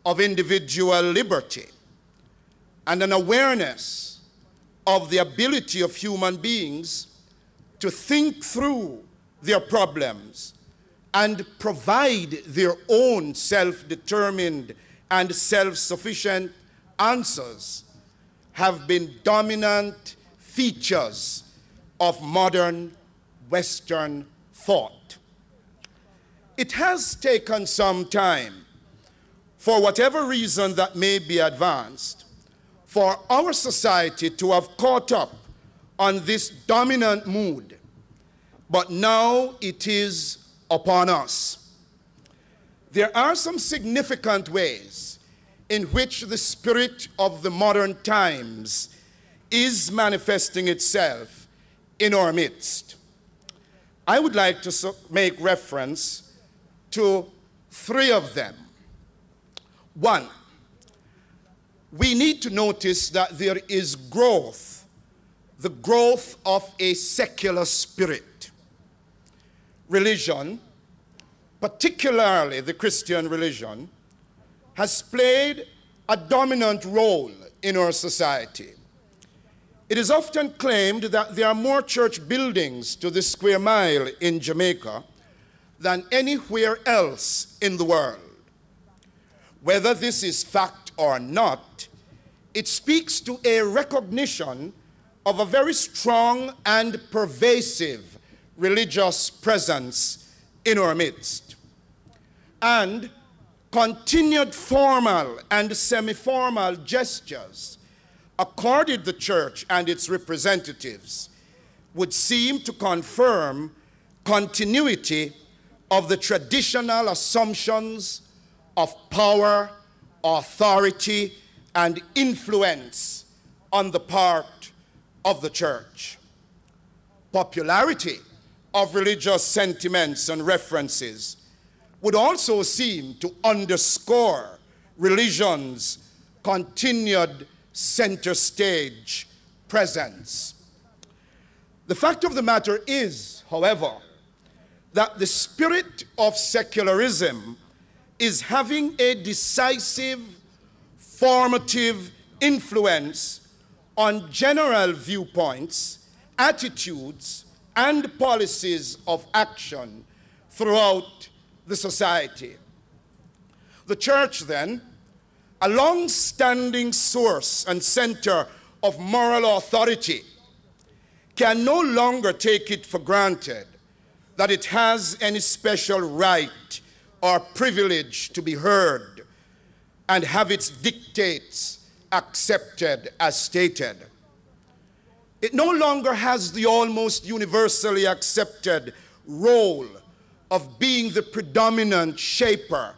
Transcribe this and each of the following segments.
of individual liberty and an awareness of the ability of human beings to think through their problems and provide their own self-determined and self-sufficient answers have been dominant features of modern Western thought. It has taken some time, for whatever reason that may be advanced, for our society to have caught up on this dominant mood, but now it is upon us. There are some significant ways in which the spirit of the modern times is manifesting itself in our midst. I would like to make reference to three of them. One, we need to notice that there is growth, the growth of a secular spirit. Religion, particularly the Christian religion, has played a dominant role in our society. It is often claimed that there are more church buildings to the square mile in Jamaica than anywhere else in the world. Whether this is fact or not, it speaks to a recognition of a very strong and pervasive religious presence in our midst, and continued formal and semi-formal gestures accorded the church and its representatives would seem to confirm continuity of the traditional assumptions of power, authority, and influence on the part of the church. Popularity of religious sentiments and references would also seem to underscore religion's continued center stage presence. The fact of the matter is, however, that the spirit of secularism is having a decisive, formative influence on general viewpoints, attitudes, and policies of action throughout the society. The church, then, a long-standing source and center of moral authority, can no longer take it for granted that it has any special right or privilege to be heard and have its dictates accepted as stated. It no longer has the almost universally accepted role of being the predominant shaper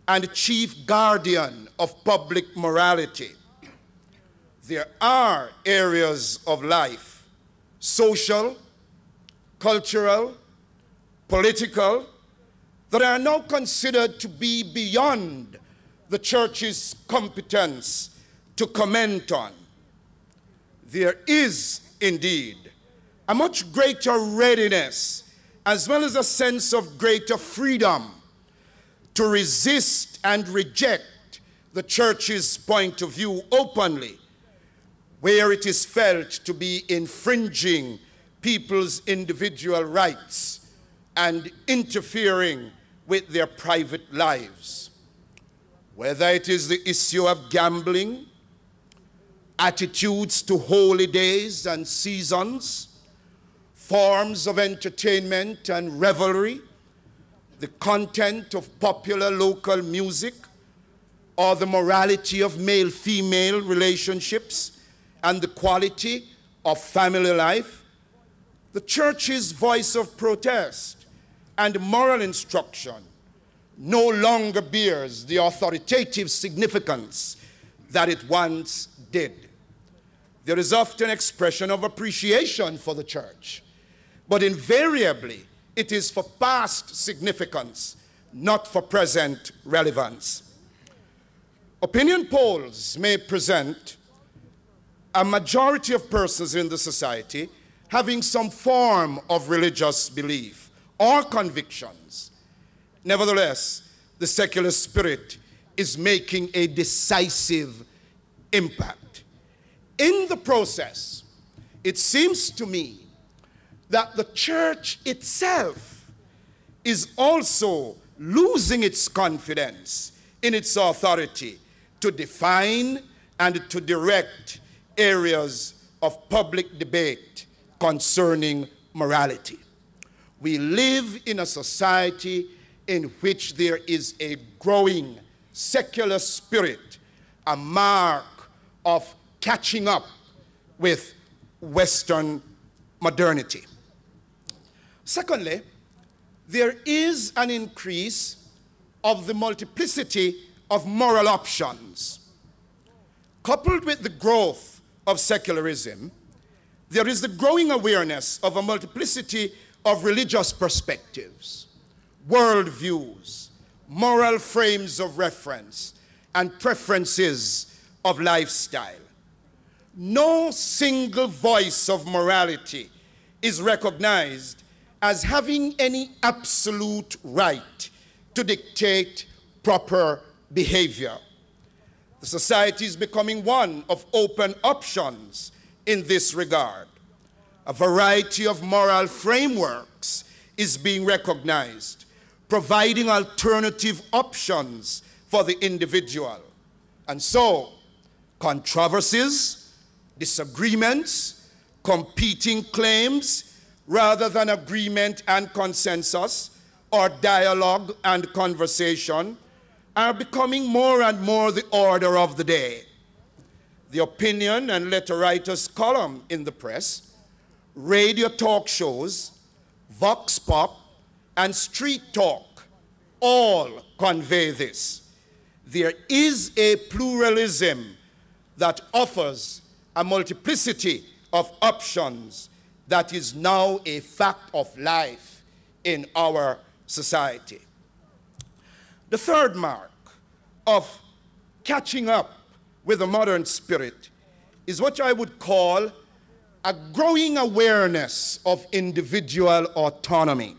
and chief guardian of public morality. There are areas of life, social, cultural, political, that are now considered to be beyond the church's competence to comment on. There is indeed a much greater readiness as well as a sense of greater freedom to resist and reject the church's point of view openly, where it is felt to be infringing people's individual rights and interfering with their private lives. Whether it is the issue of gambling, attitudes to holy days and seasons, forms of entertainment and revelry, the content of popular local music, or the morality of male-female relationships and the quality of family life, the church's voice of protest and moral instruction no longer bears the authoritative significance that it once did. There is often expression of appreciation for the church, but invariably it is for past significance, not for present relevance. Opinion polls may present a majority of persons in the society having some form of religious belief or convictions. Nevertheless, the secular spirit is making a decisive impact. In the process, it seems to me that the church itself is also losing its confidence in its authority to define and to direct areas of public debate concerning morality. We live in a society in which there is a growing secular spirit, a mark of catching up with Western modernity. Secondly, there is an increase of the multiplicity of moral options. Coupled with the growth of secularism, there is the growing awareness of a multiplicity of religious perspectives, worldviews, moral frames of reference, and preferences of lifestyle. No single voice of morality is recognized as having any absolute right to dictate proper behavior. The society is becoming one of open options in this regard. A variety of moral frameworks is being recognized, providing alternative options for the individual. And so, controversies, disagreements, competing claims, rather than agreement and consensus, or dialogue and conversation, are becoming more and more the order of the day. The opinion and letter writers' column in the press, radio talk shows, vox pop, and street talk all convey this. There is a pluralism that offers a multiplicity of options that is now a fact of life in our society. The third mark of catching up with the modern spirit is what I would call a growing awareness of individual autonomy.